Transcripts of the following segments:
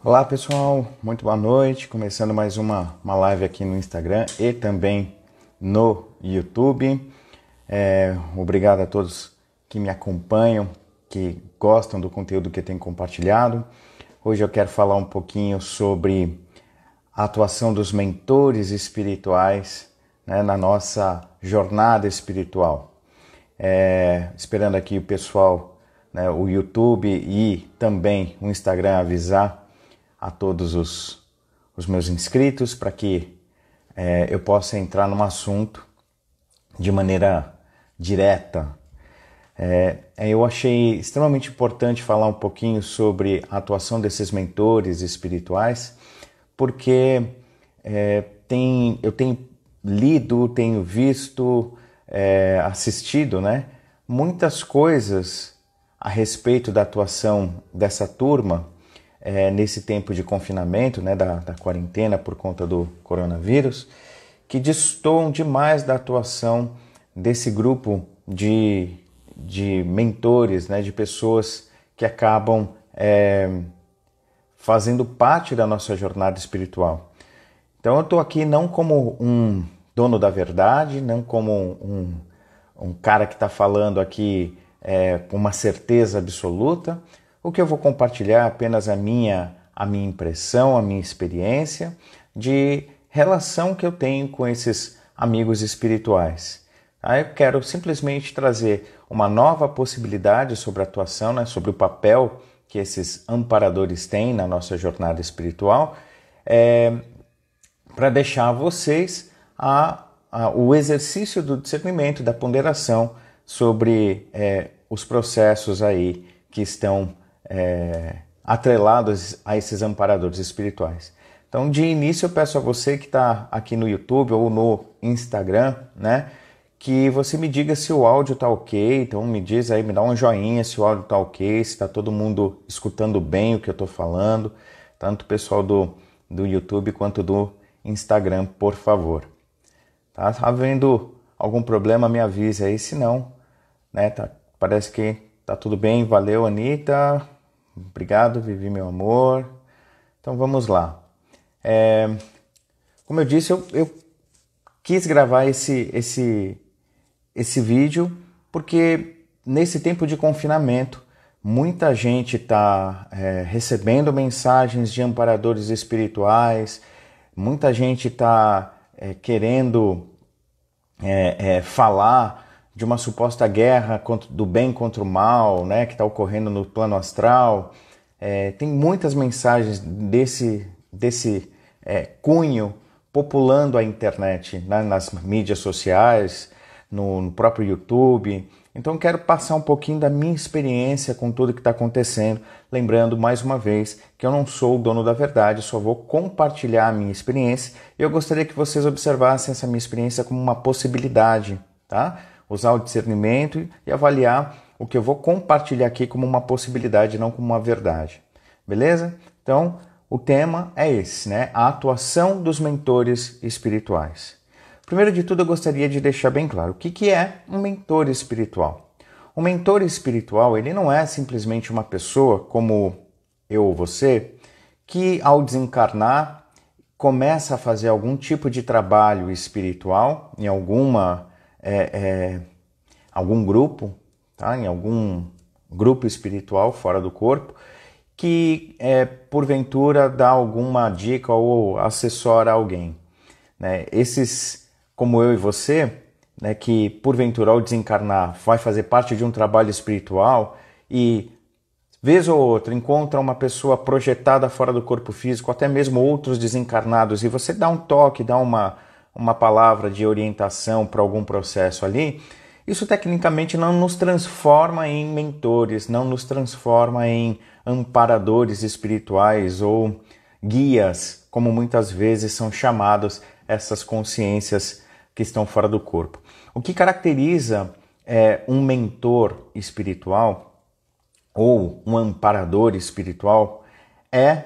Olá pessoal, muito boa noite. Começando mais uma live aqui no Instagram e também no YouTube. Obrigado a todos que me acompanham, que gostam do conteúdo que eu tenho compartilhado. Hoje eu quero falar um pouquinho sobre a atuação dos mentores espirituais, né, na nossa jornada espiritual. Esperando aqui o pessoal, né, o YouTube e também o Instagram avisar a todos os meus inscritos para que eu possa entrar num assunto de maneira direta. Eu achei extremamente importante falar um pouquinho sobre a atuação desses mentores espirituais, porque eu tenho lido, tenho visto, assistido, né, muitas coisas a respeito da atuação dessa turma nesse tempo de confinamento, né, da quarentena por conta do coronavírus, que destoam demais da atuação desse grupo de mentores, né, de pessoas que acabam fazendo parte da nossa jornada espiritual. Então eu estou aqui não como um dono da verdade, não como um cara que está falando aqui com uma certeza absoluta. O que eu vou compartilhar é apenas a minha impressão, a minha experiência de relação que eu tenho com esses amigos espirituais. Eu quero simplesmente trazer uma nova possibilidade sobre a atuação, né, sobre o papel que esses amparadores têm na nossa jornada espiritual, para deixar a vocês o exercício do discernimento, da ponderação sobre os processos aí que estão atrelados a esses amparadores espirituais. Então, de início, eu peço a você que está aqui no YouTube ou no Instagram, né, que você me diga se o áudio está ok. Então, me diz aí, me dá um joinha se o áudio está ok, se está todo mundo escutando bem o que eu estou falando, tanto o pessoal do YouTube quanto do Instagram, por favor. Tá havendo algum problema, me avise aí, se não, né, parece que tá tudo bem. Valeu, Anitta. Obrigado, Vivi, meu amor. Então vamos lá. Como eu disse, eu quis gravar esse vídeo porque nesse tempo de confinamento muita gente está recebendo mensagens de amparadores espirituais, muita gente está querendo falar de uma suposta guerra do bem contra o mal, né, que está ocorrendo no plano astral. Tem muitas mensagens desse cunho populando a internet, né, nas mídias sociais, no próprio YouTube. Então quero passar um pouquinho da minha experiência com tudo que está acontecendo, lembrando mais uma vez que eu não sou o dono da verdade, só vou compartilhar a minha experiência e eu gostaria que vocês observassem essa minha experiência como uma possibilidade, tá? Usar o discernimento e avaliar o que eu vou compartilhar aqui como uma possibilidade, não como uma verdade. Beleza? Então, o tema é esse, né? A atuação dos mentores espirituais. Primeiro de tudo, eu gostaria de deixar bem claro o que é um mentor espiritual. Um mentor espiritual, ele não é simplesmente uma pessoa como eu ou você, que ao desencarnar começa a fazer algum tipo de trabalho espiritual em algum grupo, tá? Em algum grupo espiritual fora do corpo, que porventura dá alguma dica ou assessora alguém, né? Esses, como eu e você, né, que porventura ao desencarnar vai fazer parte de um trabalho espiritual e vez ou outra encontra uma pessoa projetada fora do corpo físico, até mesmo outros desencarnados, e você dá um toque, dá uma palavra de orientação para algum processo ali, isso tecnicamente não nos transforma em mentores, não nos transforma em amparadores espirituais ou guias, como muitas vezes são chamados essas consciências que estão fora do corpo. O que caracteriza um mentor espiritual ou um amparador espiritual é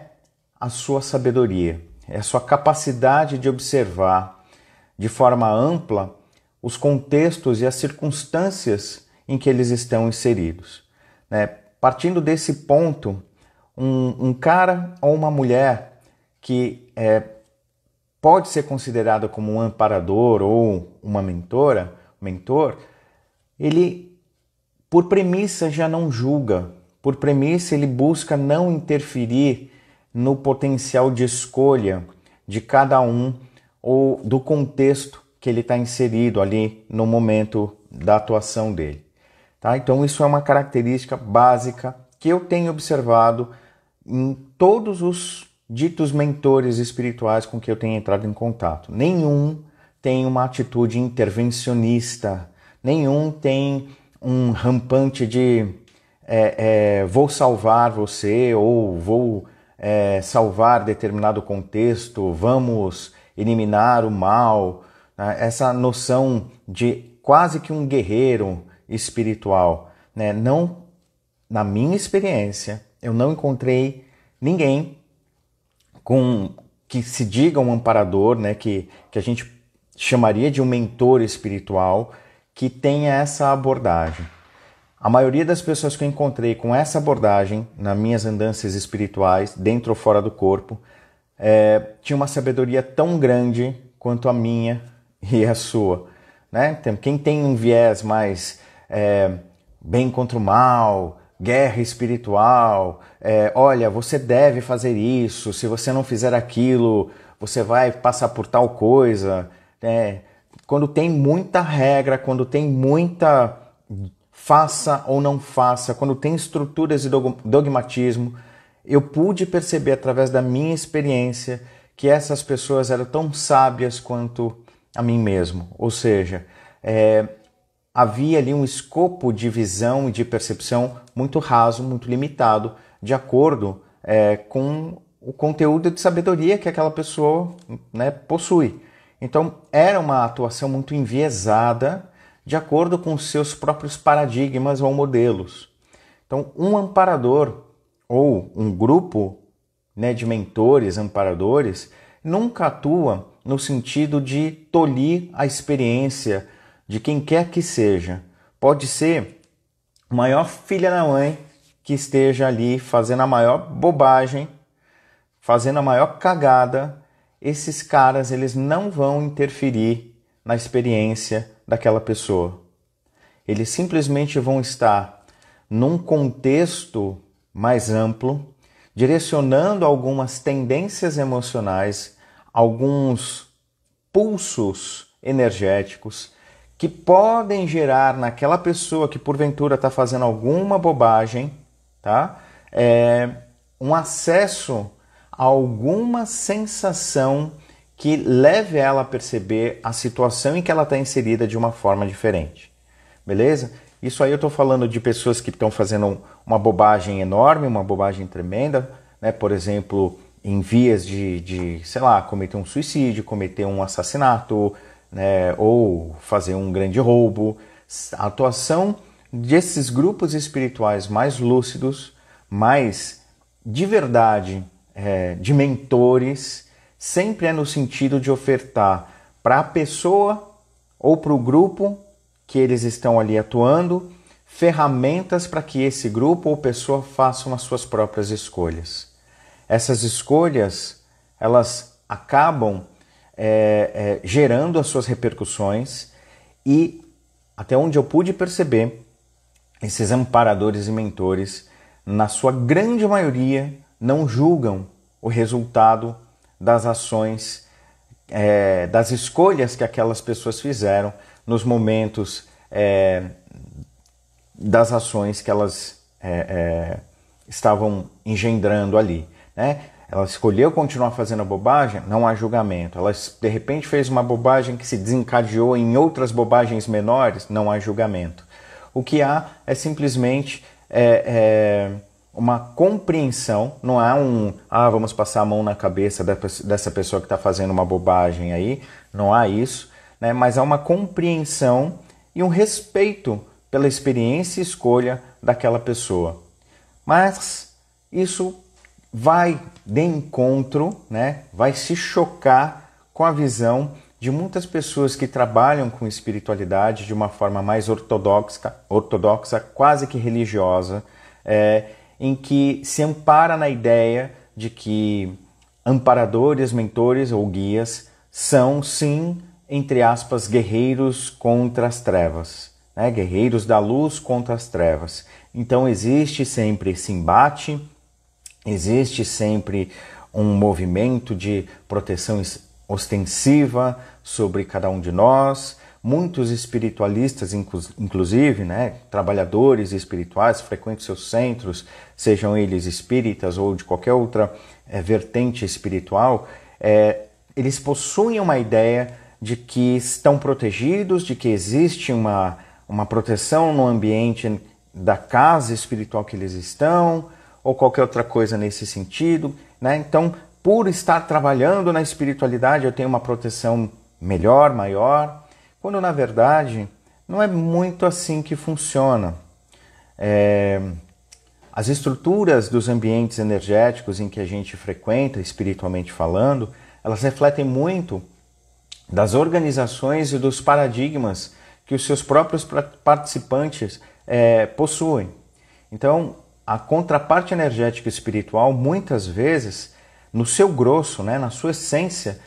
a sua sabedoria, é a sua capacidade de observar de forma ampla os contextos e as circunstâncias em que eles estão inseridos, né? Partindo desse ponto, um cara ou uma mulher que pode ser considerado como um amparador ou uma mentor, ele, por premissa, já não julga. Por premissa, ele busca não interferir no potencial de escolha de cada um ou do contexto que ele está inserido ali no momento da atuação dele. Tá? Então isso é uma característica básica que eu tenho observado em todos os ditos mentores espirituais com que eu tenho entrado em contato. Nenhum tem uma atitude intervencionista, nenhum tem um rampante de vou salvar você ou vou salvar determinado contexto, vamos eliminar o mal, né? Essa noção de quase que um guerreiro espiritual, né? Não, na minha experiência, eu não encontrei ninguém que se diga um amparador, né? que a gente chamaria de um mentor espiritual, que tenha essa abordagem. A maioria das pessoas que eu encontrei com essa abordagem nas minhas andanças espirituais, dentro ou fora do corpo, tinha uma sabedoria tão grande quanto a minha e a sua. Né? Então, quem tem um viés mais bem contra o mal, guerra espiritual, olha, você deve fazer isso, se você não fizer aquilo, você vai passar por tal coisa. Quando tem muita regra, quando tem muita faça ou não faça, quando tem estruturas e dogmatismo, eu pude perceber através da minha experiência que essas pessoas eram tão sábias quanto a mim mesmo. Ou seja, havia ali um escopo de visão e de percepção muito raso, muito limitado, de acordo com o conteúdo de sabedoria que aquela pessoa, né, possui. Então, era uma atuação muito enviesada, de acordo com os seus próprios paradigmas ou modelos. Então, um amparador ou um grupo, né, de mentores, amparadores, nunca atua no sentido de tolir a experiência de quem quer que seja. Pode ser o maior filho da mãe que esteja ali fazendo a maior bobagem, fazendo a maior cagada. Esses caras, eles não vão interferir na experiência daquela pessoa. Eles simplesmente vão estar num contexto mais amplo, direcionando algumas tendências emocionais, alguns pulsos energéticos que podem gerar naquela pessoa que porventura está fazendo alguma bobagem, tá? Um acesso a alguma sensação que leve ela a perceber a situação em que ela está inserida de uma forma diferente. Beleza? Isso aí eu estou falando de pessoas que estão fazendo uma bobagem enorme, uma bobagem tremenda, né? Por exemplo, em vias de, sei lá, cometer um suicídio, cometer um assassinato, né? Ou fazer um grande roubo. A atuação desses grupos espirituais mais lúcidos, mais de verdade, de mentores, sempre é no sentido de ofertar para a pessoa ou para o grupo que eles estão ali atuando ferramentas para que esse grupo ou pessoa façam as suas próprias escolhas. Essas escolhas, elas acabam gerando as suas repercussões e, até onde eu pude perceber, esses amparadores e mentores, na sua grande maioria, não julgam o resultado das ações, das escolhas que aquelas pessoas fizeram nos momentos das ações que elas estavam engendrando ali, né? Ela escolheu continuar fazendo a bobagem, não há julgamento. Ela de repente fez uma bobagem que se desencadeou em outras bobagens menores, não há julgamento. O que há é simplesmente uma compreensão, não há vamos passar a mão na cabeça dessa pessoa que está fazendo uma bobagem aí, não há isso, né? Mas há uma compreensão e um respeito pela experiência e escolha daquela pessoa. Mas isso vai de encontro, né? Vai se chocar com a visão de muitas pessoas que trabalham com espiritualidade de uma forma mais ortodoxa, quase que religiosa, em que se ampara na ideia de que amparadores, mentores ou guias são, sim, entre aspas, guerreiros contra as trevas, né? Guerreiros da luz contra as trevas. Então existe sempre esse embate, existe sempre um movimento de proteção ostensiva sobre cada um de nós. Muitos espiritualistas, inclusive, né, trabalhadores espirituais, frequentam seus centros, sejam eles espíritas ou de qualquer outra vertente espiritual, eles possuem uma ideia de que estão protegidos, de que existe uma proteção no ambiente da casa espiritual que eles estão, ou qualquer outra coisa nesse sentido, né? Então, por estar trabalhando na espiritualidade, eu tenho uma proteção melhor, maior, quando na verdade não é muito assim que funciona. As estruturas dos ambientes energéticos em que a gente frequenta, espiritualmente falando, elas refletem muito das organizações e dos paradigmas que os seus próprios participantes possuem. Então, a contraparte energética espiritual, muitas vezes, no seu grosso, né, na sua essência,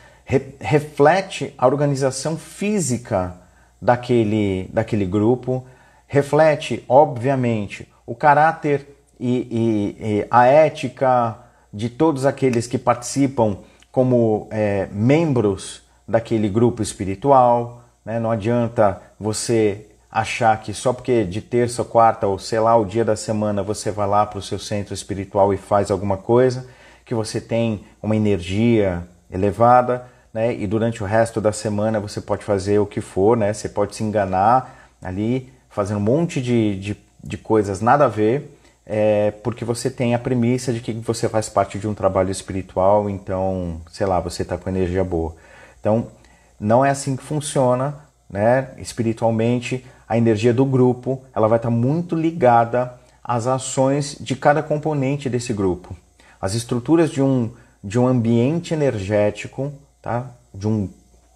reflete a organização física daquele grupo, reflete, obviamente, o caráter e a ética de todos aqueles que participam como membros daquele grupo espiritual, né? Não adianta você achar que só porque de terça ou quarta ou sei lá o dia da semana você vai lá para o seu centro espiritual e faz alguma coisa, que você tem uma energia elevada, né? E durante o resto da semana você pode fazer o que for, né? Você pode se enganar ali, fazendo um monte de coisas nada a ver, porque você tem a premissa de que você faz parte de um trabalho espiritual, então, sei lá, você está com energia boa. Então, não é assim que funciona, né? Espiritualmente, a energia do grupo ela vai estar muito ligada às ações de cada componente desse grupo. As estruturas de um ambiente energético, tá? De um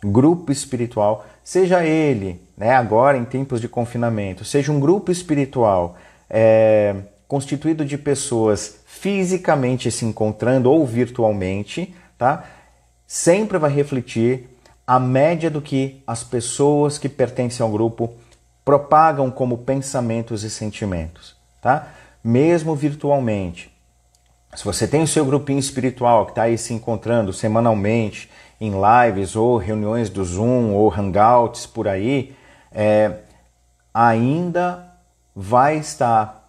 grupo espiritual, seja ele, né, agora em tempos de confinamento, seja um grupo espiritual constituído de pessoas fisicamente se encontrando ou virtualmente, tá? Sempre vai refletir a média do que as pessoas que pertencem ao grupo propagam como pensamentos e sentimentos, tá? Mesmo virtualmente. Se você tem o seu grupinho espiritual que está aí se encontrando semanalmente em lives ou reuniões do Zoom ou Hangouts por aí, ainda vai estar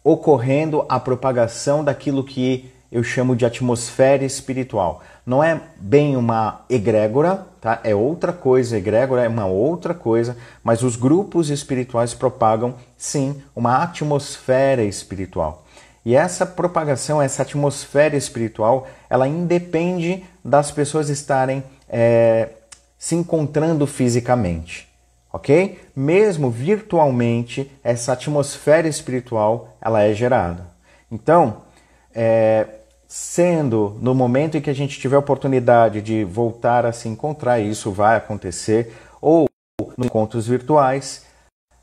ocorrendo a propagação daquilo que eu chamo de atmosfera espiritual. Não é bem uma egrégora, tá? É outra coisa, egrégora é uma outra coisa, mas os grupos espirituais propagam, sim, uma atmosfera espiritual. E essa propagação, essa atmosfera espiritual, ela independe das pessoas estarem se encontrando fisicamente, ok? Mesmo virtualmente, essa atmosfera espiritual, ela é gerada. Então, sendo no momento em que a gente tiver a oportunidade de voltar a se encontrar, e isso vai acontecer, ou nos encontros virtuais,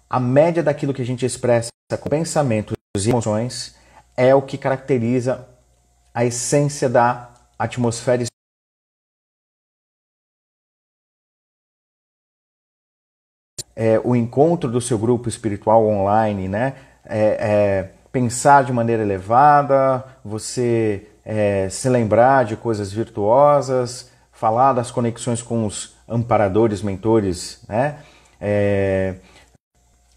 a média daquilo que a gente expressa com pensamentos e emoções é o que caracteriza a essência da atmosfera espiritual. O encontro do seu grupo espiritual online, né? Pensar de maneira elevada, você se lembrar de coisas virtuosas, falar das conexões com os amparadores, mentores, né?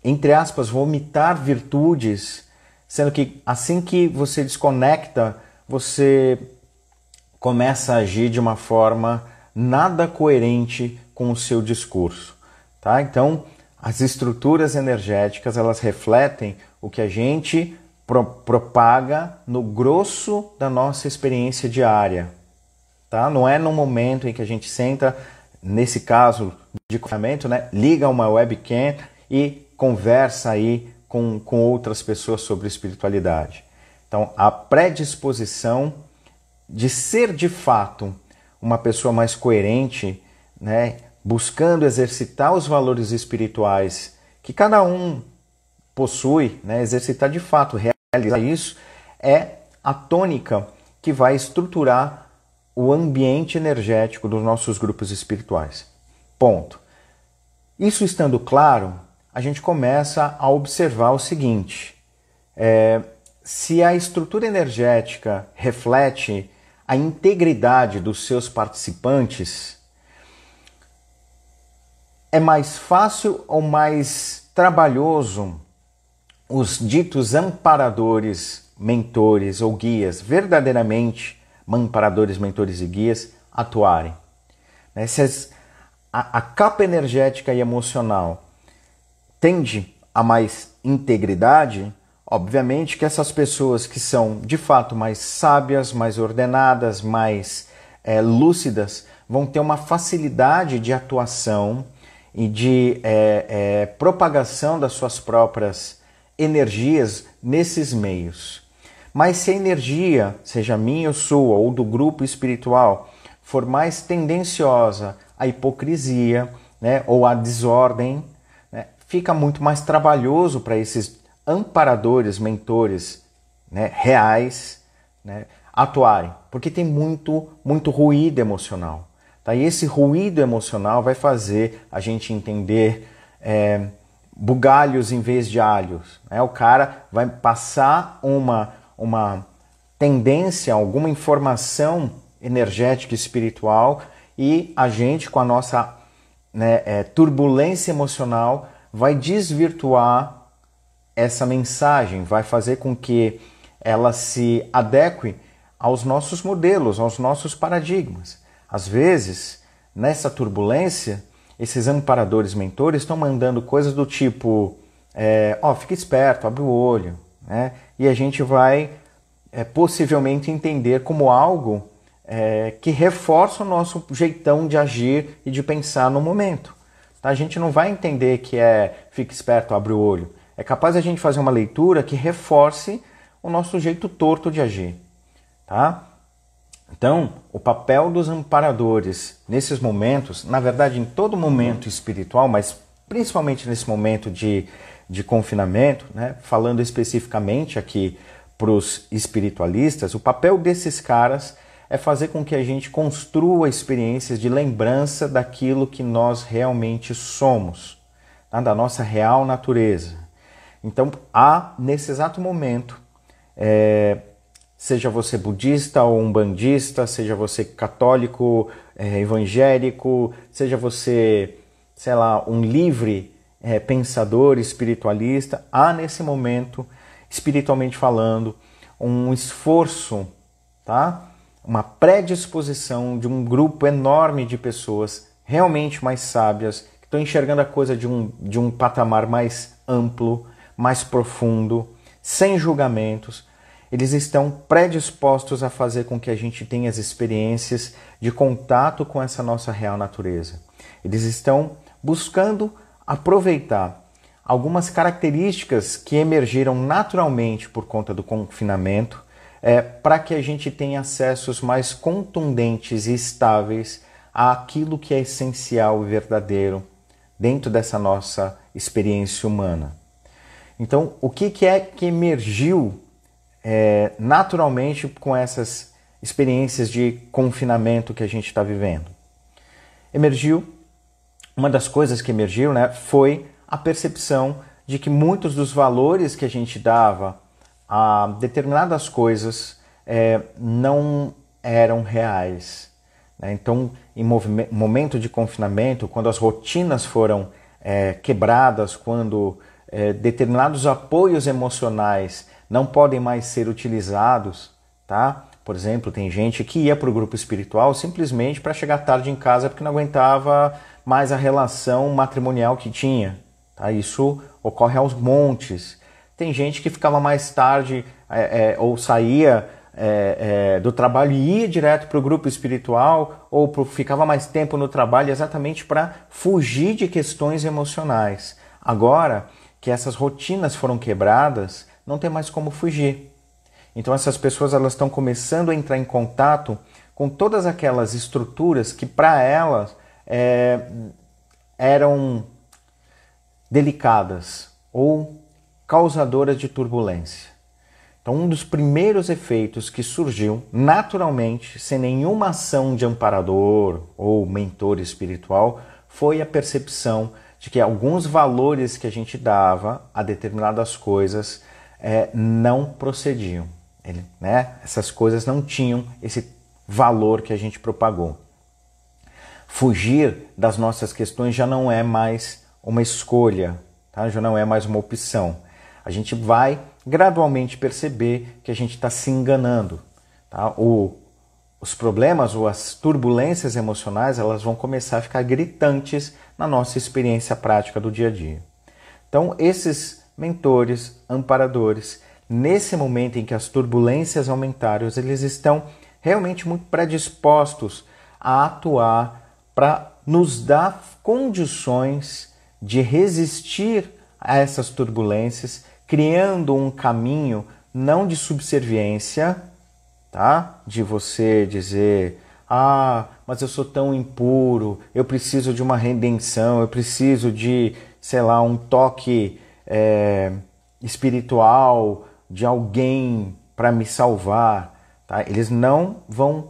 Entre aspas, vomitar virtudes, sendo que assim que você desconecta, você começa a agir de uma forma nada coerente com o seu discurso, tá? Então, as estruturas energéticas, elas refletem o que a gente propaga no grosso da nossa experiência diária, tá? Não é no momento em que a gente senta, nesse caso de confinamento, né? Liga uma webcam e conversa aí com outras pessoas sobre espiritualidade. Então, a predisposição de ser de fato uma pessoa mais coerente, né? Buscando exercitar os valores espirituais que cada um possui, né? Exercitar de fato, realizar isso é a tônica que vai estruturar o ambiente energético dos nossos grupos espirituais. Ponto. Isso estando claro, a gente começa a observar o seguinte: se a estrutura energética reflete a integridade dos seus participantes, é mais fácil ou mais trabalhoso os ditos amparadores, mentores ou guias, verdadeiramente amparadores, mentores e guias, atuarem? Se a capa energética e emocional tende a mais integridade, obviamente que essas pessoas que são de fato mais sábias, mais ordenadas, mais lúcidas, vão ter uma facilidade de atuação e de propagação das suas próprias energias nesses meios. Mas se a energia, seja minha ou sua, ou do grupo espiritual, for mais tendenciosa à hipocrisia, né, ou à desordem, né, fica muito mais trabalhoso para esses amparadores, mentores, né, reais, né, atuarem, porque tem muito ruído emocional. Tá? E esse ruído emocional vai fazer a gente entender bugalhos em vez de alhos. Né? O cara vai passar uma tendência, alguma informação energética e espiritual, e a gente, com a nossa turbulência emocional, vai desvirtuar essa mensagem, vai fazer com que ela se adeque aos nossos modelos, aos nossos paradigmas. Às vezes, nessa turbulência, esses amparadores mentores estão mandando coisas do tipo fica esperto, abre o olho, né? E a gente vai possivelmente entender como algo que reforça o nosso jeitão de agir e de pensar no momento. Tá? A gente não vai entender que fica esperto, abre o olho. É capaz a gente fazer uma leitura que reforce o nosso jeito torto de agir. Tá? Então, o papel dos amparadores nesses momentos, na verdade em todo momento espiritual, mas principalmente nesse momento de confinamento, né? Falando especificamente aqui para os espiritualistas, o papel desses caras é fazer com que a gente construa experiências de lembrança daquilo que nós realmente somos, tá? Da nossa real natureza. Então, nesse exato momento, seja você budista ou umbandista, seja você católico, evangélico, seja você, sei lá, um livre pensador espiritualista, há nesse momento, espiritualmente falando, um esforço, tá? Uma predisposição de um grupo enorme de pessoas realmente mais sábias, que estão enxergando a coisa de um patamar mais amplo, mais profundo, sem julgamentos. Eles estão predispostos a fazer com que a gente tenha as experiências de contato com essa nossa real natureza. Eles estão buscando aproveitar algumas características que emergiram naturalmente por conta do confinamento, para que a gente tenha acessos mais contundentes e estáveis àquilo que é essencial e verdadeiro dentro dessa nossa experiência humana. Então, o que é que emergiu naturalmente com essas experiências de confinamento que a gente está vivendo? Uma das coisas que emergiu, né, foi a percepção de que muitos dos valores que a gente dava a determinadas coisas não eram reais. Né? Então, em momento de confinamento, quando as rotinas foram quebradas, quando determinados apoios emocionais não podem mais ser utilizados, tá? Por exemplo, tem gente que ia para o grupo espiritual simplesmente para chegar tarde em casa porque não aguentava mais a relação matrimonial que tinha. Tá? Isso ocorre aos montes. Tem gente que ficava mais tarde ou saía do trabalho e ia direto para o grupo espiritual ou ficava mais tempo no trabalho exatamente para fugir de questões emocionais. Agora que essas rotinas foram quebradas, não tem mais como fugir. Então essas pessoas elas estão começando a entrar em contato com todas aquelas estruturas que para elas eram delicadas ou causadoras de turbulência. Então, um dos primeiros efeitos que surgiu naturalmente, sem nenhuma ação de amparador ou mentor espiritual, foi a percepção de que alguns valores que a gente dava a determinadas coisas não procediam. Essas coisas não tinham esse valor que a gente propagou. Fugir das nossas questões já não é mais uma escolha, tá? Já não é mais uma opção. A gente vai gradualmente perceber que a gente está se enganando. Tá? Os problemas ou as turbulências emocionais, elas vão começar a ficar gritantes na nossa experiência prática do dia a dia. Então, esses mentores, amparadores, nesse momento em que as turbulências aumentaram, eles estão realmente muito predispostos a atuar para nos dar condições de resistir a essas turbulências, criando um caminho não de subserviência, tá? De você dizer, mas eu sou tão impuro, eu preciso de uma redenção, eu preciso de, sei lá, um toque espiritual de alguém para me salvar. Tá? Eles não vão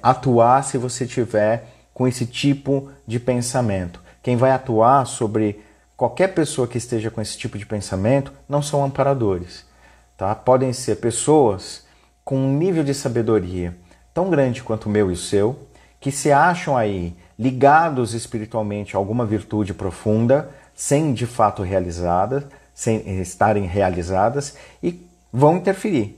atuar se você tiver com esse tipo de pensamento. Quem vai atuar sobre qualquer pessoa que esteja com esse tipo de pensamento não são amparadores. Tá? Podem ser pessoas com um nível de sabedoria tão grande quanto o meu e o seu, que se acham aí ligados espiritualmente a alguma virtude profunda, sem de fato realizadas, sem estarem realizadas, e vão interferir.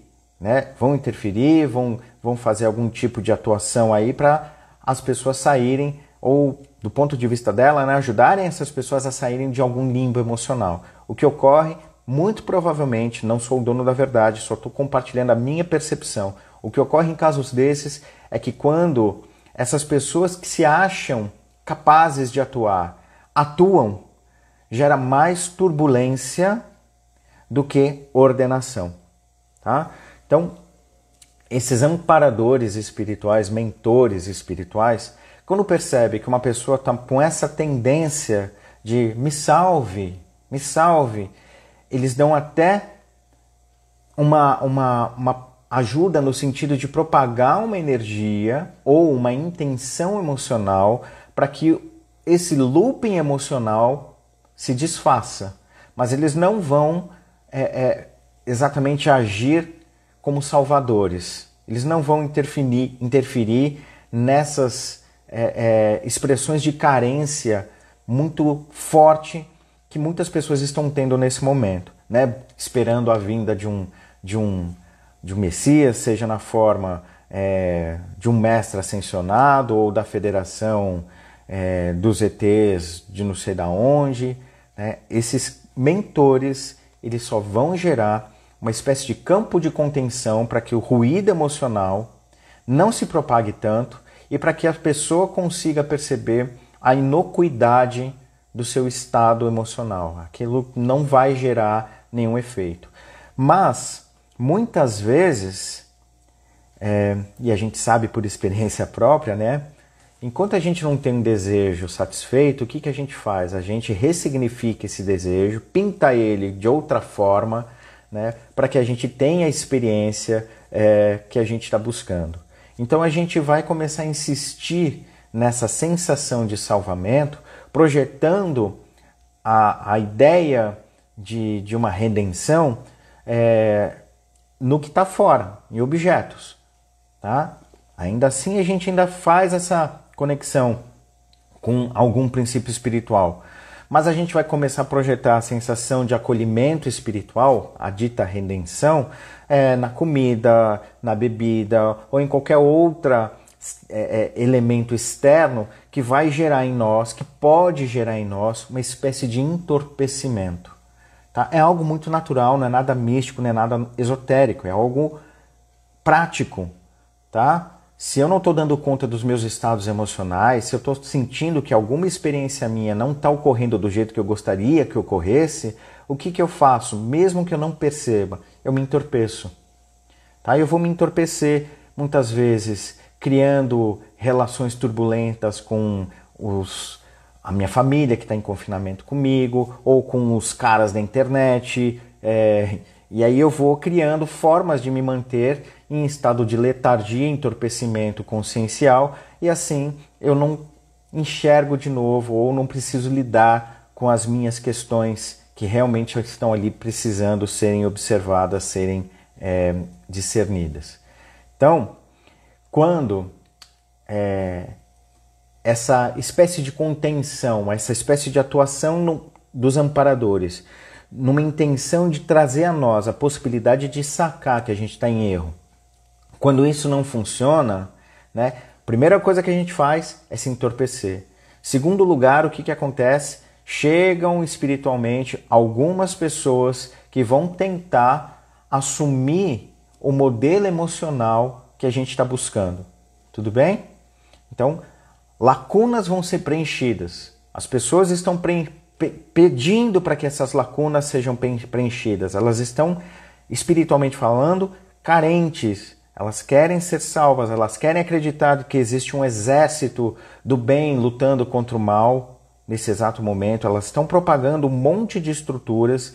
Vão interferir, vão fazer algum tipo de atuação aí para as pessoas saírem, ou do ponto de vista dela, ajudarem essas pessoas a saírem de algum limbo emocional. O que ocorre, muito provavelmente, não sou o dono da verdade, só estou compartilhando a minha percepção. O que ocorre em casos desses é que quando essas pessoas que se acham capazes de atuam, gera mais turbulência do que ordenação. Tá? Então, esses amparadores espirituais, mentores espirituais, quando percebe que uma pessoa está com essa tendência de me salve, eles dão até uma ajuda no sentido de propagar uma energia ou uma intenção emocional para que esse looping emocional se desfaça. Mas eles não vão exatamente agir como salvadores. Eles não vão interferir nessas expressões de carência muito forte que muitas pessoas estão tendo nesse momento, esperando a vinda de um Messias, seja na forma de um mestre ascensionado ou da federação dos ETs de não sei da onde. Esses mentores, eles só vão gerar uma espécie de campo de contenção para que o ruído emocional não se propague tanto e para que a pessoa consiga perceber a inocuidade do seu estado emocional. Aquilo não vai gerar nenhum efeito. Mas, muitas vezes, e a gente sabe por experiência própria, enquanto a gente não tem um desejo satisfeito, o que a gente faz? A gente ressignifica esse desejo, pinta ele de outra forma, para que a gente tenha a experiência que a gente está buscando. Então a gente vai começar a insistir nessa sensação de salvamento, projetando a ideia de uma redenção no que está fora, em objetos. Tá? Ainda assim a gente ainda faz essa conexão com algum princípio espiritual. Mas a gente vai começar a projetar a sensação de acolhimento espiritual, a dita redenção, na comida, na bebida ou em qualquer outro elemento externo que vai gerar em nós, que pode gerar em nós uma espécie de entorpecimento. Tá? É algo muito natural, não é nada místico, não é nada esotérico, é algo prático. Tá? Se eu não estou dando conta dos meus estados emocionais, se eu estou sentindo que alguma experiência minha não está ocorrendo do jeito que eu gostaria que ocorresse, o que eu faço? Mesmo que eu não perceba, eu me entorpeço. Tá? Eu vou me entorpecer muitas vezes criando relações turbulentas com a minha família que está em confinamento comigo, ou com os caras da internet, E aí eu vou criando formas de me manter em estado de letargia, entorpecimento consciencial, e assim eu não enxergo de novo ou não preciso lidar com as minhas questões que realmente estão ali precisando serem observadas, serem discernidas. Então, quando essa espécie de contenção, essa espécie de atuação dos amparadores, numa intenção de trazer a nós a possibilidade de sacar que a gente está em erro. Quando isso não funciona, né, a primeira coisa que a gente faz é se entorpecer. Segundo lugar, o que acontece? Chegam espiritualmente algumas pessoas que vão tentar assumir o modelo emocional que a gente está buscando. Tudo bem? Então, lacunas vão ser preenchidas. As pessoas estão pedindo para que essas lacunas sejam preenchidas. Elas estão, espiritualmente falando, carentes. Elas querem ser salvas, elas querem acreditar que existe um exército do bem lutando contra o mal nesse exato momento. Elas estão propagando um monte de estruturas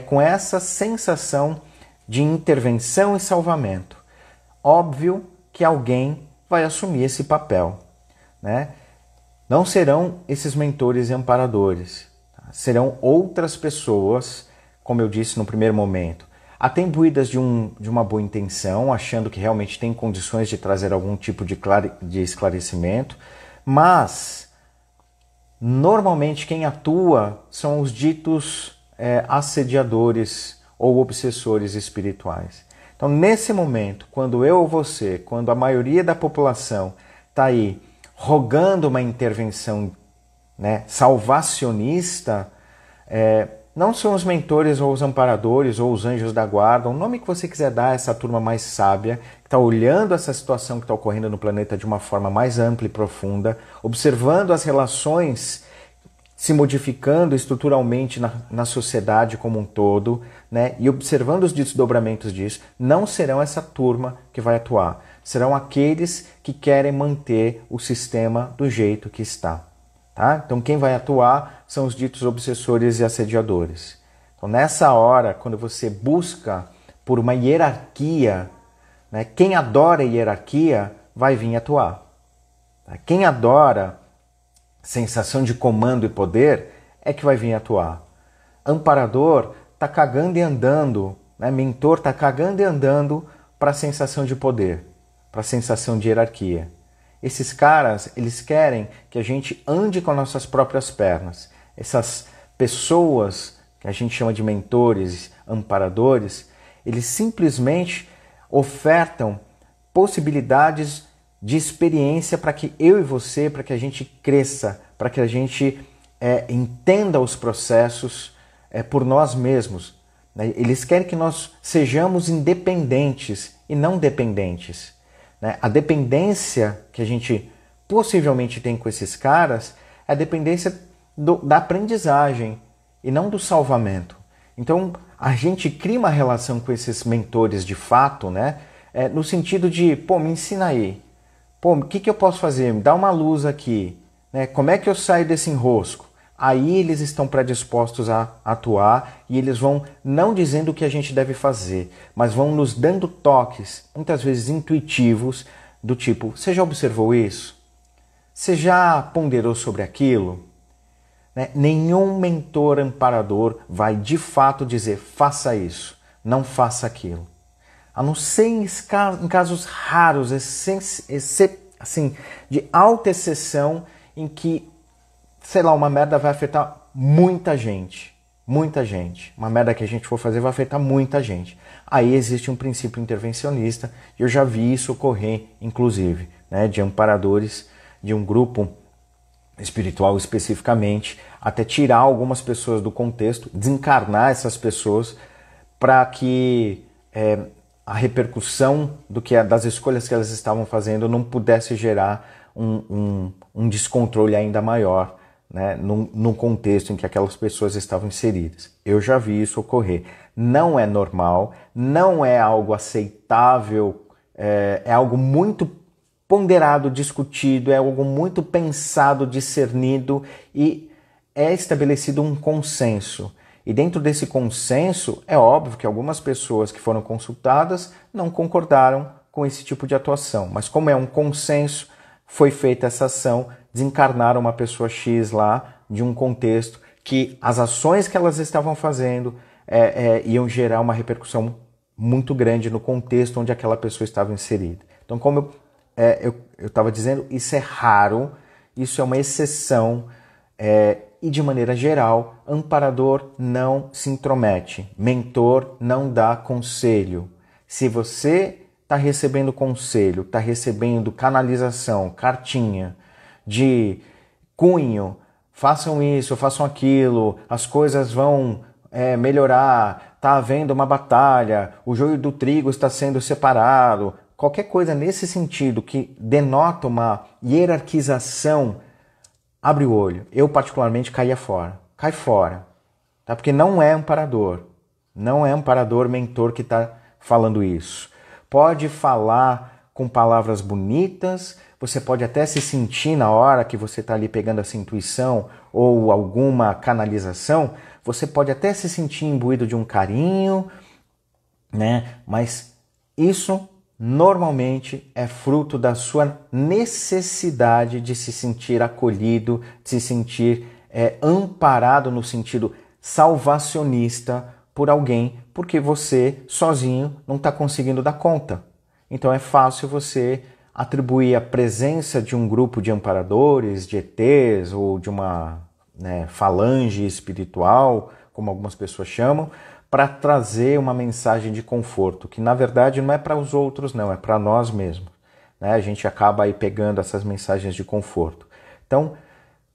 com essa sensação de intervenção e salvamento. Óbvio que alguém vai assumir esse papel, né? Não serão esses mentores e amparadores. Serão outras pessoas, como eu disse no primeiro momento, atribuídas de uma boa intenção, achando que realmente tem condições de trazer algum tipo de esclarecimento, mas normalmente quem atua são os ditos assediadores ou obsessores espirituais. Então, nesse momento, quando eu ou você, quando a maioria da população está aí rogando uma intervenção, né, salvacionista, não são os mentores ou os amparadores ou os anjos da guarda, o nome que você quiser dar a essa turma mais sábia, que está olhando essa situação que está ocorrendo no planeta de uma forma mais ampla e profunda, observando as relações se modificando estruturalmente na sociedade como um todo, né, e observando os desdobramentos disso, não serão essa turma que vai atuar. Serão aqueles que querem manter o sistema do jeito que está. Tá? Então quem vai atuar são os ditos obsessores e assediadores. Então nessa hora, quando você busca por uma hierarquia, né, quem adora hierarquia vai vir atuar. Tá? Quem adora sensação de comando e poder é que vai vir atuar. Amparador está cagando e andando, né? Mentor está cagando e andando para a sensação de poder, para a sensação de hierarquia. Esses caras, eles querem que a gente ande com as nossas próprias pernas. Essas pessoas que a gente chama de mentores, amparadores, eles simplesmente ofertam possibilidades de experiência para que eu e você, para que a gente cresça, para que a gente entenda os processos por nós mesmos. Né? Eles querem que nós sejamos independentes e não dependentes. Né? A dependência que a gente possivelmente tem com esses caras é a dependência da aprendizagem e não do salvamento. Então a gente cria uma relação com esses mentores de fato, né? No sentido de, pô, me ensina aí. Pô, o que eu posso fazer? Me dá uma luz aqui. Né? Como é que eu saio desse enrosco? Aí eles estão predispostos a atuar e eles vão não dizendo o que a gente deve fazer, mas vão nos dando toques, muitas vezes intuitivos, do tipo, você já observou isso? Você já ponderou sobre aquilo? Né? Nenhum mentor amparador vai de fato dizer, faça isso, não faça aquilo. A não ser em casos raros, assim, de alta exceção, em que, sei lá, uma merda vai afetar muita gente. Muita gente. Uma merda que a gente for fazer vai afetar muita gente. Aí existe um princípio intervencionista, e eu já vi isso ocorrer, inclusive, né, de amparadores de um grupo espiritual especificamente, até tirar algumas pessoas do contexto, desencarnar essas pessoas, para que a repercussão das escolhas que elas estavam fazendo não pudesse gerar um descontrole ainda maior, né, no contexto em que aquelas pessoas estavam inseridas. Eu já vi isso ocorrer. Não é normal, não é algo aceitável, é algo muito ponderado, discutido, é algo muito pensado, discernido, e é estabelecido um consenso. E dentro desse consenso, é óbvio que algumas pessoas que foram consultadas não concordaram com esse tipo de atuação. Mas como é um consenso, foi feita essa ação, desencarnaram uma pessoa X lá de um contexto que as ações que elas estavam fazendo iam gerar uma repercussão muito grande no contexto onde aquela pessoa estava inserida. Então, como eu estava dizendo, isso é raro, isso é uma exceção, e de maneira geral, amparador não se intromete, mentor não dá conselho. Se você está recebendo conselho, está recebendo canalização, cartinha de cunho, façam isso, façam aquilo, as coisas vão melhorar, está havendo uma batalha, o joio do trigo está sendo separado, qualquer coisa nesse sentido que denota uma hierarquização, abre o olho. Eu particularmente caía fora. Cai fora. Tá? Porque não é amparador. Não é amparador, mentor que está falando isso. Pode falar com palavras bonitas, você pode até se sentir na hora que você está ali pegando essa intuição ou alguma canalização, você pode até se sentir imbuído de um carinho, né? Mas isso normalmente é fruto da sua necessidade de se sentir acolhido, de se sentir amparado no sentido salvacionista por alguém, porque você sozinho não está conseguindo dar conta. Então é fácil você atribuir a presença de um grupo de amparadores, de ETs ou de uma falange espiritual, como algumas pessoas chamam, para trazer uma mensagem de conforto, que na verdade não é para os outros, não, é para nós mesmos. Né? A gente acaba aí pegando essas mensagens de conforto. Então,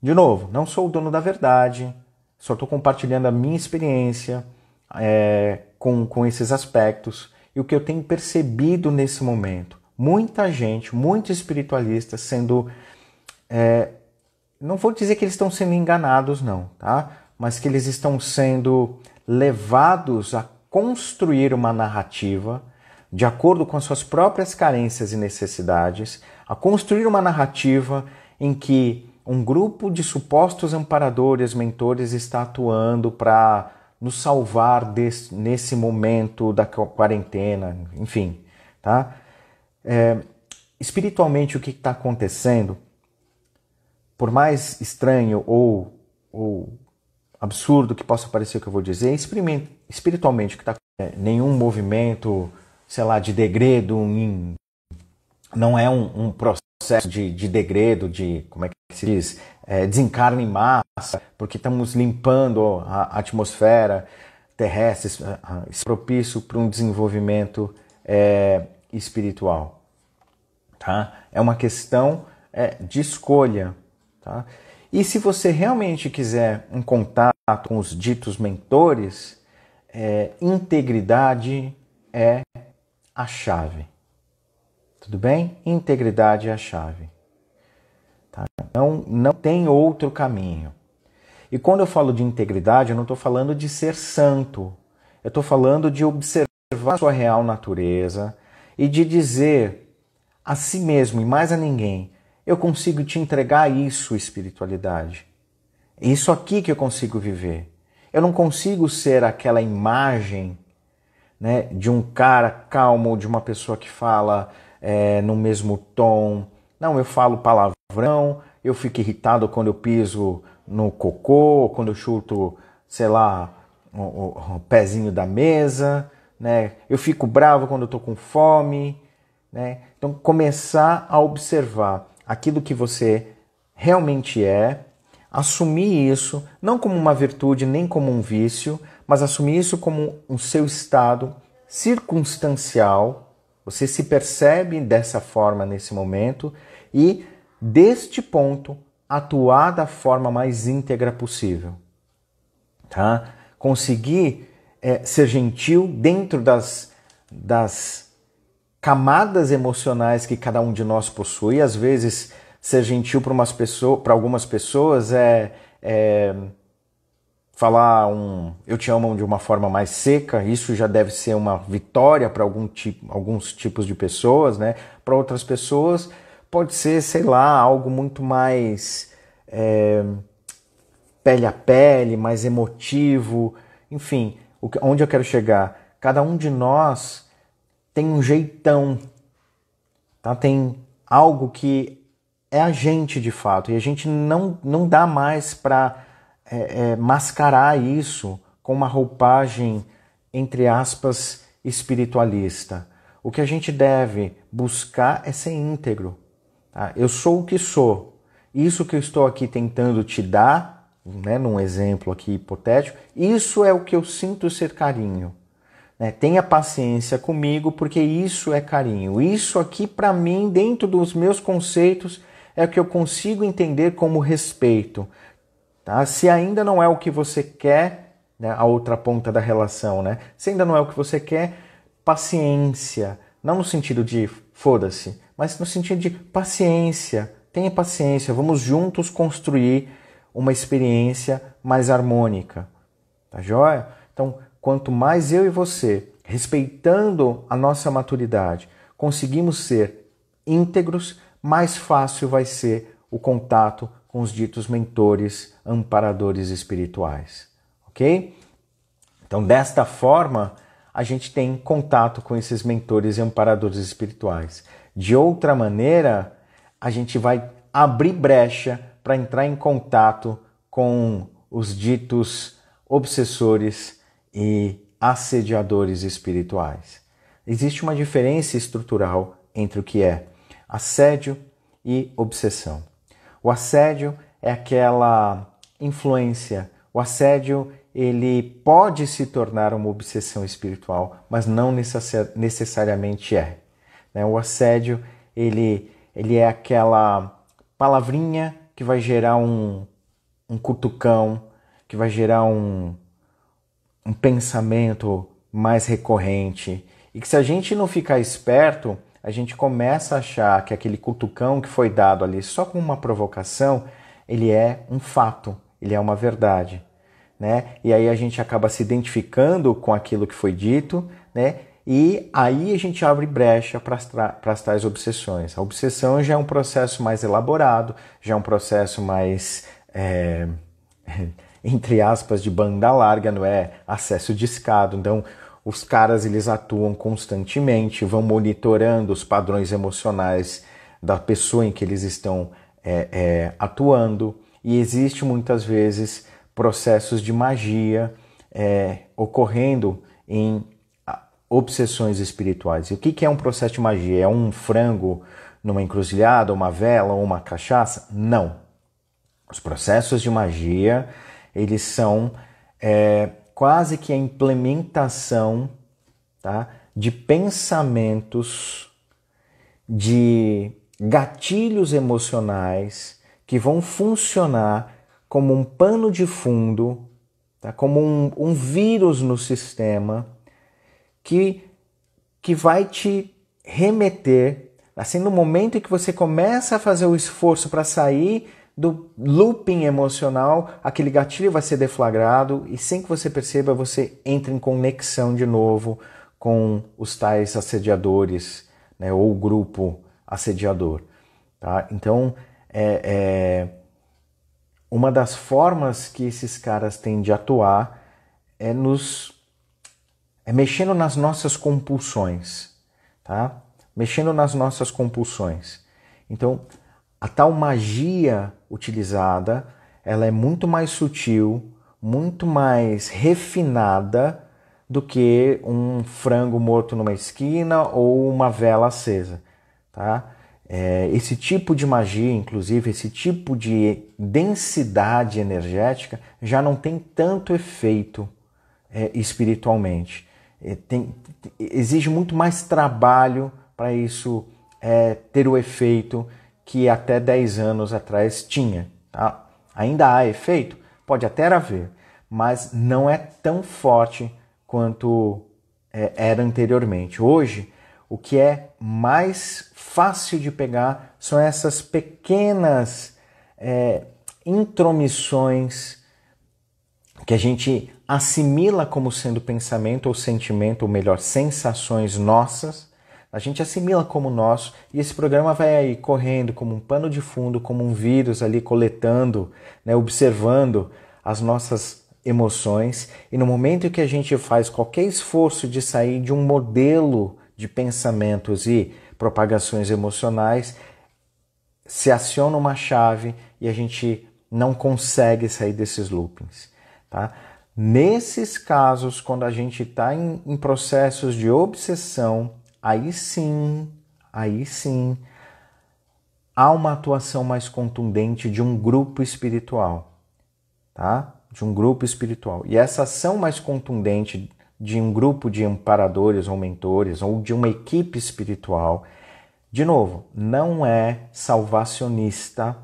de novo, não sou o dono da verdade, só estou compartilhando a minha experiência com esses aspectos e o que eu tenho percebido nesse momento. Muita gente, muitos espiritualistas sendo... não vou dizer que eles estão sendo enganados, não, tá? Mas que eles estão sendo levados a construir uma narrativa de acordo com as suas próprias carências e necessidades, a construir uma narrativa em que um grupo de supostos amparadores, mentores está atuando para nos salvar nesse momento da quarentena, enfim, tá? Espiritualmente, o que está acontecendo, por mais estranho ou absurdo que possa parecer o que eu vou dizer, espiritualmente o que está nenhum movimento, sei lá, de degredo, não é um processo de degredo, de, como é que se diz, desencarne em massa, porque estamos limpando a atmosfera terrestre, propício para um desenvolvimento espiritual. Tá? É uma questão de escolha. Tá? E se você realmente quiser um contato com os ditos mentores, integridade é a chave. Tudo bem? Integridade é a chave. Tá? Não tem outro caminho. E quando eu falo de integridade, eu não estou falando de ser santo. Eu estou falando de observar a sua real natureza e de dizer a si mesmo e mais a ninguém: eu consigo te entregar isso, espiritualidade. Isso aqui que eu consigo viver. Eu não consigo ser aquela imagem, né, de um cara calmo, de uma pessoa que fala no mesmo tom. Não, eu falo palavrão, eu fico irritado quando eu piso no cocô, quando eu chuto, sei lá, o pezinho da mesa, né? Eu fico bravo quando eu estou com fome. Né? Então, começar a observar aquilo que você realmente assumir isso, não como uma virtude nem como um vício, mas assumir isso como um seu estado circunstancial. Você se percebe dessa forma nesse momento e, deste ponto, atuar da forma mais íntegra possível. Tá? Conseguir ser gentil dentro das camadas emocionais que cada um de nós possui. Às vezes, ser gentil para algumas pessoas falar eu te amo de uma forma mais seca. Isso já deve ser uma vitória para alguns tipos de pessoas, né? Para outras pessoas pode ser, sei lá, algo muito mais pele a pele, mais emotivo. Enfim, onde eu quero chegar? Cada um de nós tem um jeitão, tá? Tem algo que é a gente de fato, e a gente não dá mais para mascarar isso com uma roupagem, entre aspas, espiritualista. O que a gente deve buscar é ser íntegro. Tá? Eu sou o que sou. Isso que eu estou aqui tentando te dar, né, num exemplo aqui hipotético, isso é o que eu sinto ser carinho. Né? Tenha paciência comigo, porque isso é carinho. Isso aqui, para mim, dentro dos meus conceitos, é o que eu consigo entender como respeito. Tá? Se ainda não é o que você quer, né, a outra ponta da relação, né? Se ainda não é o que você quer, paciência. Não no sentido de foda-se, mas no sentido de paciência. Tenha paciência, vamos juntos construir uma experiência mais harmônica. Tá joia? Então, quanto mais eu e você, respeitando a nossa maturidade, conseguimos ser íntegros, mais fácil vai ser o contato com os ditos mentores, amparadores espirituais. Ok? Então, desta forma, a gente tem contato com esses mentores e amparadores espirituais. De outra maneira, a gente vai abrir brecha para entrar em contato com os ditos obsessores e assediadores espirituais. Existe uma diferença estrutural entre o que é assédio e obsessão. O assédio é aquela influência. O assédio, ele pode se tornar uma obsessão espiritual, mas não necessariamente é. O assédio, ele é aquela palavrinha que vai gerar um cutucão, que vai gerar um pensamento mais recorrente. E que se a gente não ficar esperto, a gente começa a achar que aquele cutucão que foi dado ali só com uma provocação, ele é um fato, ele é uma verdade. Né? E aí a gente acaba se identificando com aquilo que foi dito, né? E aí a gente abre brecha para as tais obsessões. A obsessão já é um processo mais elaborado, já é um processo mais, entre aspas, de banda larga, não é acesso discado. Então, os caras, eles atuam constantemente, vão monitorando os padrões emocionais da pessoa em que eles estão atuando. E existe muitas vezes processos de magia ocorrendo em obsessões espirituais. E o que é um processo de magia? É um frango numa encruzilhada, uma vela ou uma cachaça? Não. Os processos de magia, eles são quase que a implementação, tá, de pensamentos, de gatilhos emocionais que vão funcionar como um pano de fundo, tá, como um vírus no sistema, que vai te remeter, assim, no momento em que você começa a fazer o esforço para sair do looping emocional, aquele gatilho vai ser deflagrado e sem que você perceba, você entra em conexão de novo com os tais assediadores, né, ou o grupo assediador. Tá? Então, uma das formas que esses caras têm de atuar é mexendo nas nossas compulsões, tá? Mexendo nas nossas compulsões. Então, a tal magia utilizada, ela é muito mais sutil, muito mais refinada do que um frango morto numa esquina ou uma vela acesa, tá? Esse tipo de magia, inclusive, esse tipo de densidade energética já não tem tanto efeito espiritualmente. Exige muito mais trabalho para isso ter o efeito que até 10 anos atrás tinha. Tá? Ainda há efeito? Pode até haver, mas não é tão forte quanto era anteriormente. Hoje, o que é mais fácil de pegar são essas pequenas intromissões que a gente assimila como sendo pensamento ou sentimento, ou melhor, sensações nossas, a gente assimila como nosso, e esse programa vai aí correndo como um pano de fundo, como um vírus ali coletando, né, observando as nossas emoções, e no momento em que a gente faz qualquer esforço de sair de um modelo de pensamentos e propagações emocionais, se aciona uma chave e a gente não consegue sair desses loopings, tá? Nesses casos, quando a gente está em processos de obsessão, aí sim, há uma atuação mais contundente de um grupo espiritual, tá? De um grupo espiritual. E essa ação mais contundente de um grupo de amparadores ou mentores ou de uma equipe espiritual, de novo, não é salvacionista.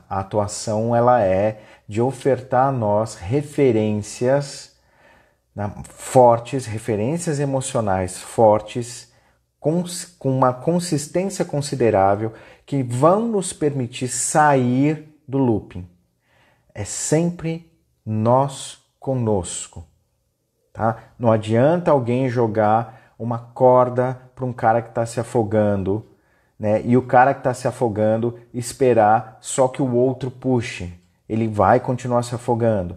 A atuação ela é de ofertar a nós referências, né, fortes, referências emocionais fortes, com uma consistência considerável, que vão nos permitir sair do looping. É sempre nós conosco. Tá? Não adianta alguém jogar uma corda para um cara que está se afogando, né? E o cara que está se afogando esperar só que o outro puxe. Ele vai continuar se afogando.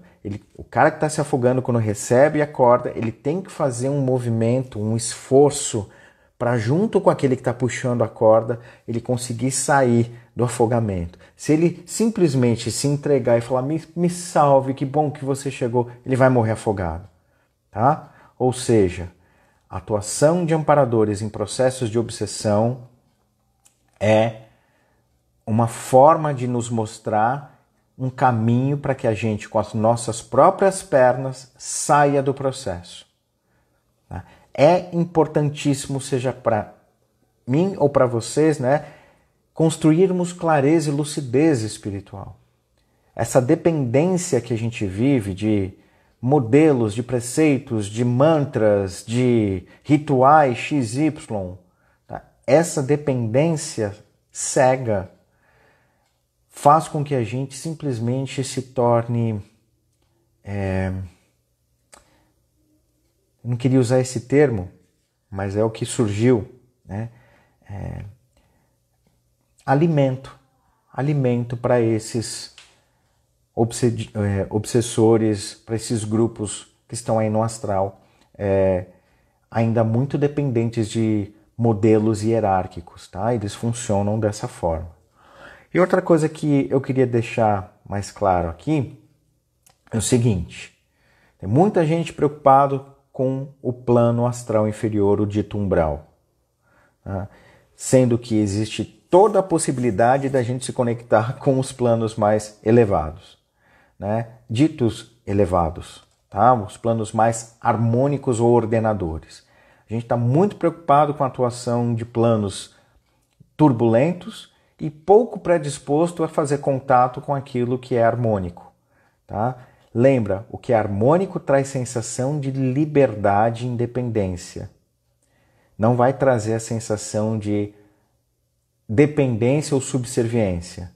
O cara que está se afogando, quando recebe a corda, ele tem que fazer um movimento, um esforço para, junto com aquele que está puxando a corda, ele conseguir sair do afogamento. Se ele simplesmente se entregar e falar, me salve, que bom que você chegou, ele vai morrer afogado. Tá? Ou seja, a atuação de amparadores em processos de obsessão é uma forma de nos mostrar um caminho para que a gente, com as nossas próprias pernas, saia do processo. É importantíssimo, seja para mim ou para vocês, né, construirmos clareza e lucidez espiritual. Essa dependência que a gente vive de modelos, de preceitos, de mantras, de rituais XY, tá? Essa dependência cega faz com que a gente simplesmente se torne... Eu não queria usar esse termo, mas é o que surgiu, né? Alimento para esses obsessores, para esses grupos que estão aí no astral, ainda muito dependentes de modelos hierárquicos, tá? Eles funcionam dessa forma. E outra coisa que eu queria deixar mais claro aqui é o seguinte: tem muita gente preocupada com o plano astral inferior, o dito umbral, tá? Sendo que existe toda a possibilidade da gente se conectar com os planos mais elevados, né? Ditos elevados, tá? Os planos mais harmônicos ou ordenadores. A gente está muito preocupado com a atuação de planos turbulentos e pouco predisposto a fazer contato com aquilo que é harmônico, tá? Lembra, o que é harmônico traz sensação de liberdade e independência. Não vai trazer a sensação de dependência ou subserviência.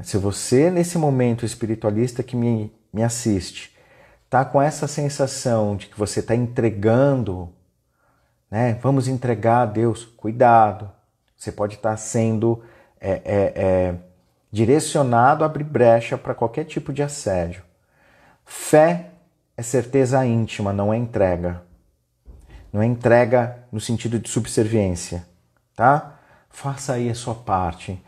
Se você, nesse momento espiritualista que me assiste, está com essa sensação de que você está entregando, né? Vamos entregar a Deus, cuidado. Você pode estar sendo direcionado a abrir brecha para qualquer tipo de assédio. Fé é certeza íntima, não é entrega. Não é entrega no sentido de subserviência, tá? Faça aí a sua parte.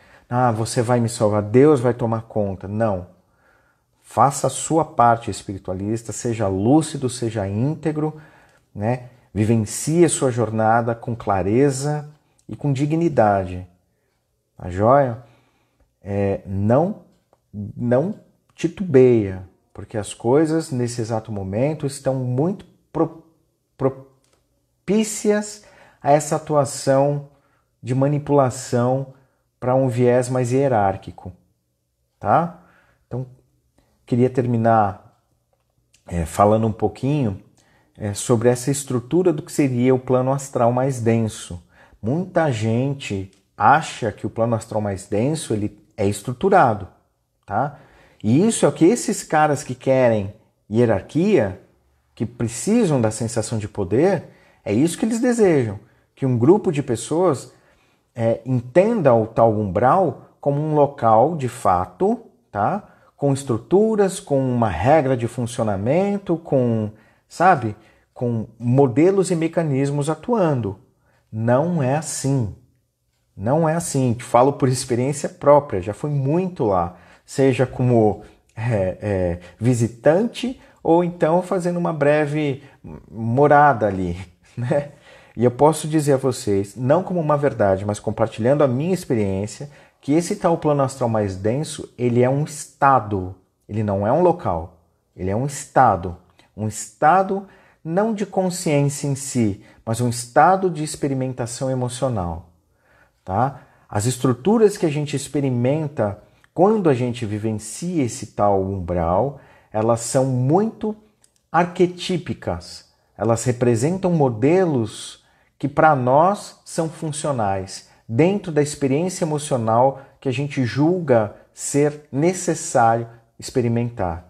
Você vai me salvar, Deus vai tomar conta. Não. Faça a sua parte espiritualista, seja lúcido, seja íntegro, né? Vivencie a sua jornada com clareza e com dignidade. Tá joia? Não titubeia, porque as coisas nesse exato momento estão muito propícias a essa atuação de manipulação para um viés mais hierárquico, tá? Então, queria terminar falando um pouquinho sobre essa estrutura do que seria o plano astral mais denso. Muita gente acha que o plano astral mais denso ele é estruturado, tá? E isso é o que esses caras que querem hierarquia, que precisam da sensação de poder, é isso que eles desejam. Que um grupo de pessoas entenda o tal umbral como um local, de fato, tá? com estruturas, com uma regra de funcionamento, com, sabe, com modelos e mecanismos atuando. Não é assim. Não é assim. Te falo por experiência própria, já fui muito lá, seja como visitante ou então fazendo uma breve morada ali, né? E eu posso dizer a vocês, não como uma verdade, mas compartilhando a minha experiência, que esse tal plano astral mais denso, ele é um estado, ele não é um local, ele é um estado não de consciência em si, mas um estado de experimentação emocional, tá? As estruturas que a gente experimenta quando a gente vivencia esse tal umbral, elas são muito arquetípicas, elas representam modelos que para nós são funcionais, dentro da experiência emocional que a gente julga ser necessário experimentar.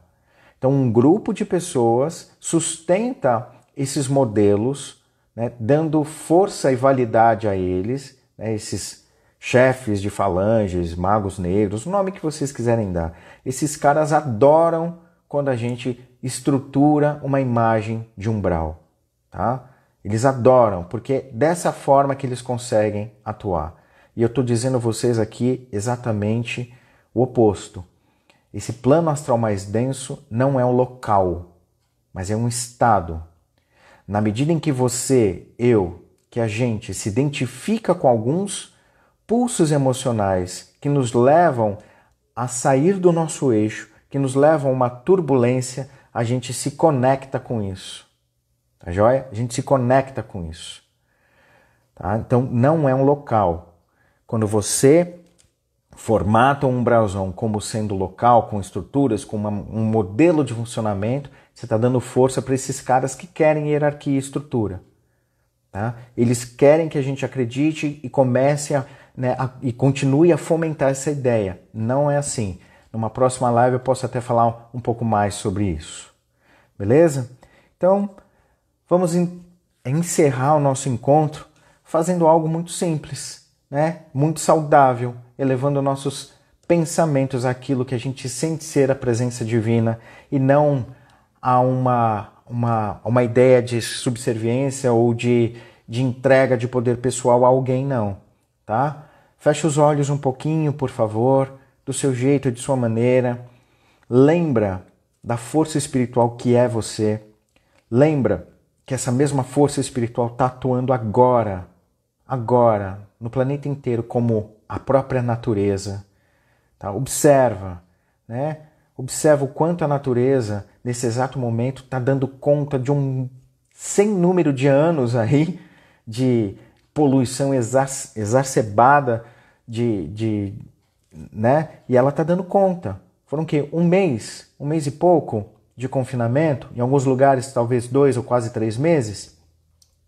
Então, um grupo de pessoas sustenta esses modelos, né, dando força e validade a eles, né, esses chefes de falanges, magos negros, o nome que vocês quiserem dar. Esses caras adoram quando a gente estrutura uma imagem de umbral, tá? Eles adoram, porque dessa forma que eles conseguem atuar. E eu estou dizendo a vocês aqui exatamente o oposto. Esse plano astral mais denso não é um local, mas é um estado. Na medida em que você, que a gente se identifica com alguns pulsos emocionais que nos levam a sair do nosso eixo, que nos levam a uma turbulência, a gente se conecta com isso. Tá joia? A gente se conecta com isso. Tá? Então, não é um local. Quando você formata um umbralzão como sendo local, com estruturas, com um modelo de funcionamento, você está dando força para esses caras que querem hierarquia e estrutura. Tá? Eles querem que a gente acredite e comece e continue a fomentar essa ideia. Não é assim. Numa próxima live eu posso até falar um pouco mais sobre isso. Beleza? Então, vamos encerrar o nosso encontro fazendo algo muito simples, né? Muito saudável, elevando nossos pensamentos àquilo que a gente sente ser a presença divina e não a uma ideia de subserviência ou de entrega de poder pessoal a alguém, não. Tá? Feche os olhos um pouquinho, por favor, do seu jeito, de sua maneira. Lembra da força espiritual que é você. Lembra que essa mesma força espiritual está atuando agora, no planeta inteiro, como a própria natureza. Tá? Observa, né? Observa o quanto a natureza, nesse exato momento, está dando conta de um sem número de anos aí de poluição exacerbada, né? E ela está dando conta. Foram o quê? Um mês e pouco de confinamento, em alguns lugares talvez 2 ou quase 3 meses,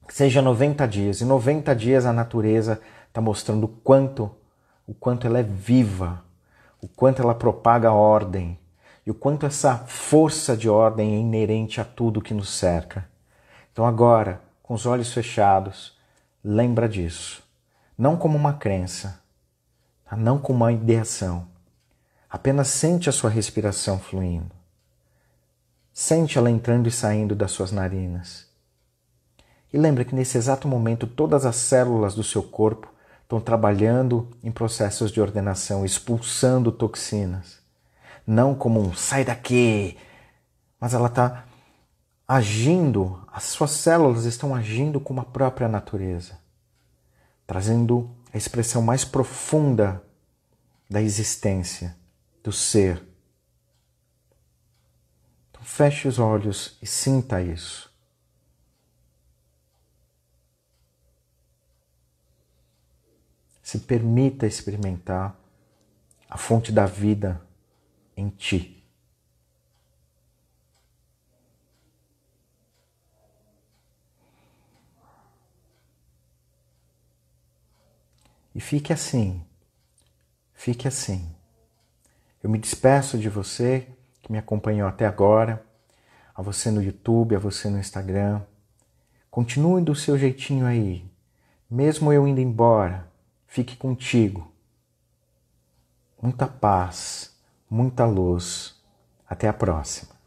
que seja 90 dias. Em 90 dias a natureza está mostrando o quanto ela é viva, o quanto ela propaga a ordem e o quanto essa força de ordem é inerente a tudo que nos cerca. Então agora, com os olhos fechados, lembra disso. Não como uma crença, não como uma ideação. Apenas sente a sua respiração fluindo. Sente ela entrando e saindo das suas narinas. E lembra que nesse exato momento todas as células do seu corpo estão trabalhando em processos de ordenação, expulsando toxinas. Não como um sai daqui, mas ela está agindo, as suas células estão agindo como a própria natureza, trazendo a expressão mais profunda da existência, do ser. Então feche os olhos e sinta isso. Se permita experimentar a fonte da vida em ti. E fique assim. Fique assim. Eu me despeço de você que me acompanhou até agora, a você no YouTube, a você no Instagram. Continue do seu jeitinho aí. Mesmo eu indo embora, fique contigo. Muita paz, muita luz. Até a próxima.